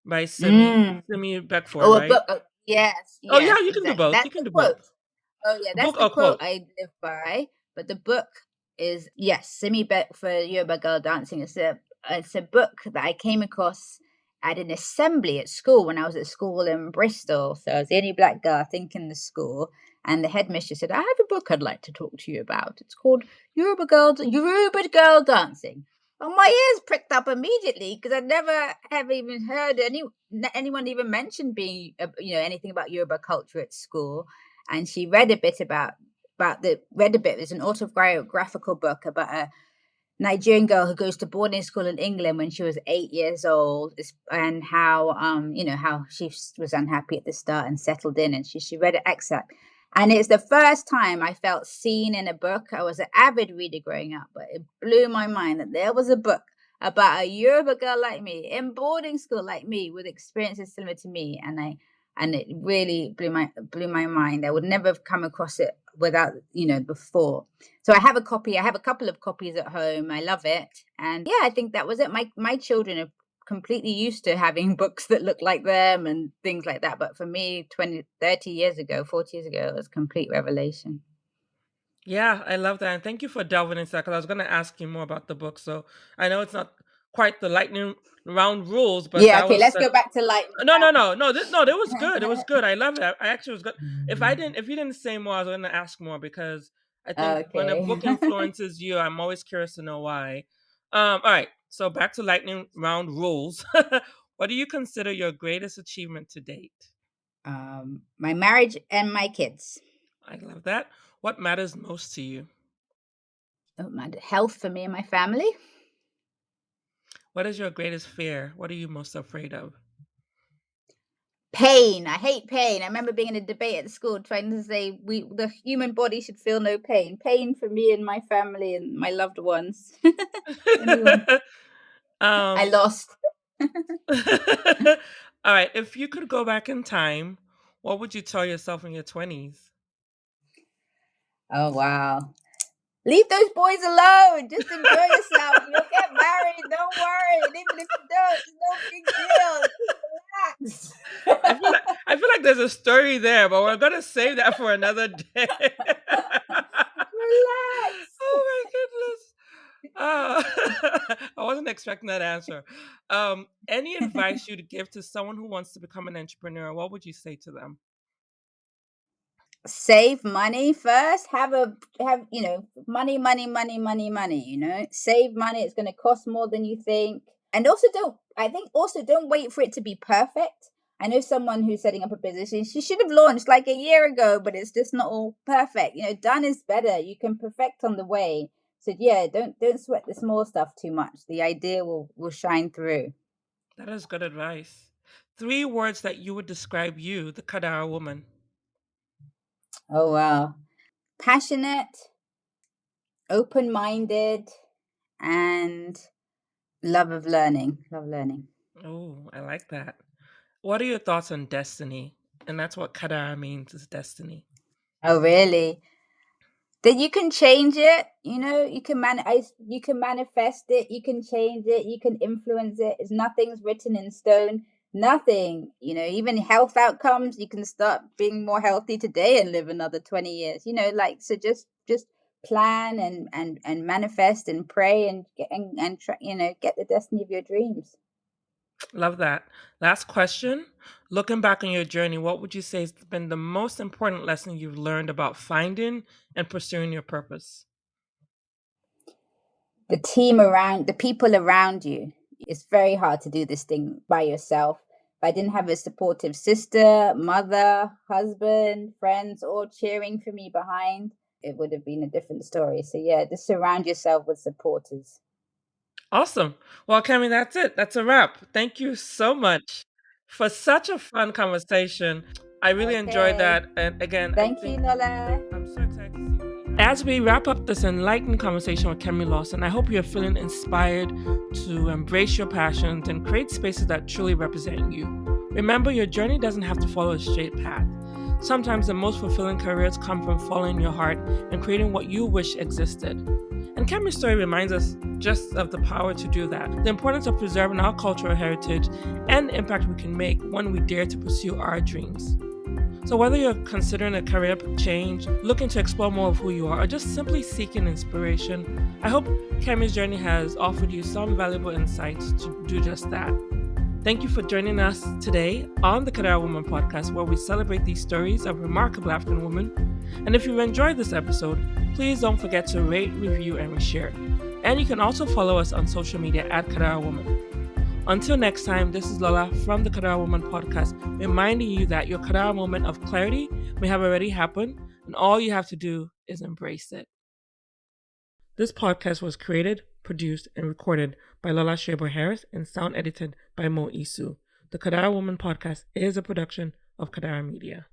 by Mm. Simi Beckford, Oh, a right? book. Oh, yes, Oh yeah, yes, you can do exactly. both. You That's can the do both. quote. Oh, yeah, that's Book the or quote quote. I live by. But the book is, yes, Simi Bet for Yoruba Girl Dancing. It's a book that I came across at an assembly at school when I was at school in Bristol. So I was the only black girl, I think, in the school. And the headmistress said, I have a book I'd like to talk to you about. It's called Yoruba Girl Dancing. Well, my ears pricked up immediately because I'd never have even heard anyone even mention being, anything about Yoruba culture at school. And she read a bit about the read a bit. There's an autobiographical book about a Nigerian girl who goes to boarding school in England when she was 8 years old, and how how she was unhappy at the start and settled in, and she read an excerpt, and it's the first time I felt seen in a book. I was an avid reader growing up, but it blew my mind that there was a book about a Yoruba girl like me in boarding school like me with experiences similar to me, and it really blew my mind. I would never have come across it without before. So I have a copy. I have a couple of copies at home. I love it. And yeah, I think that was it. My children are completely used to having books that look like them and things like that. But for me, 20, 30 years ago, 40 years ago, it was a complete revelation. Yeah, I love that. And thank you for delving into that because I was going to ask you more about the book. So I know it's not quite the lightning round rules, but Yeah, that okay, was let's such. go back to lightning No, no, round. no, no. It was good. It was good. I love it. I actually was good. If you didn't say more, I was going to ask more because I think when a Okay. book influences you, I'm always curious to know why. All right. So back to lightning round rules. What do you consider your greatest achievement to date? My marriage and my kids. I love that. What matters most to you? Oh, my health for me and my family. What is your greatest fear? What are you most afraid of? Pain. I hate pain. I remember being in a debate at school trying to say the human body should feel no pain. Pain for me and my family and my loved ones. Anyone. I um, lost. all right. If you could go back in time, what would you tell yourself in your 20s? Oh wow. Leave those boys alone. Just enjoy yourself. You'll get married. Don't worry. And even if you don't, it's no big deal. Just relax. I feel like there's a story there, but we're gonna save that for another day. Oh my goodness. I wasn't expecting that answer. Any advice you'd give to someone who wants to become an entrepreneur, what would you say to them? Save money first. Have money. Save money. It's going to cost more than you think. And also don't wait for it to be perfect. I know someone who's setting up a business and she should have launched like a year ago, but it's just not all perfect. Done is better. You can perfect on the way. So yeah, don't sweat the small stuff too much. The idea will shine through. That is good advice. 3 words that you would describe you, the Kadara woman. Oh wow. Passionate, open-minded, and love of learning. Love learning. Oh, I like that. What are your thoughts on destiny? And that's what Kadara means is destiny. Oh really? That you can change it, you can manifest it, you can change it, you can influence it. It's nothing's written in stone. Nothing. Even health outcomes, you can start being more healthy today and live another 20 years. So just plan and manifest and pray and get the destiny of your dreams. Love that. Last question. Looking back on your journey, what would you say has been the most important lesson you've learned about finding and pursuing your purpose? The people around you. It's very hard to do this thing by yourself. If I didn't have a supportive sister, mother, husband, friends all cheering for me behind, it would have been a different story. So yeah, just surround yourself with supporters. Awesome. Well, Kemi, that's it. That's a wrap. Thank you so much for such a fun conversation. I really enjoyed Okay. that. And again, I Thank you, think Lola. I'm so excited to see what you have. As we wrap up this enlightening conversation with Kemi Lawson, I hope you're feeling inspired to embrace your passions and create spaces that truly represent you. Remember, your journey doesn't have to follow a straight path. Sometimes the most fulfilling careers come from following your heart and creating what you wish existed. And Kemi's story reminds us just of the power to do that, the importance of preserving our cultural heritage, and the impact we can make when we dare to pursue our dreams. So whether you're considering a career change, looking to explore more of who you are, or just simply seeking inspiration, I hope Kemi's journey has offered you some valuable insights to do just that. Thank you for joining us today on the Kadara Woman podcast, where we celebrate these stories of remarkable African women. And if you've enjoyed this episode, please don't forget to rate, review, and reshare. And you can also follow us on social media at Kadara Woman. Until next time, this is Lola from the Kadara Woman podcast, reminding you that your Kadara moment of clarity may have already happened, and all you have to do is embrace it. This podcast was created, produced, and recorded by Lola Shaber Harris and sound edited by Mo Isu. The Kadara Woman podcast is a production of Kadara Media.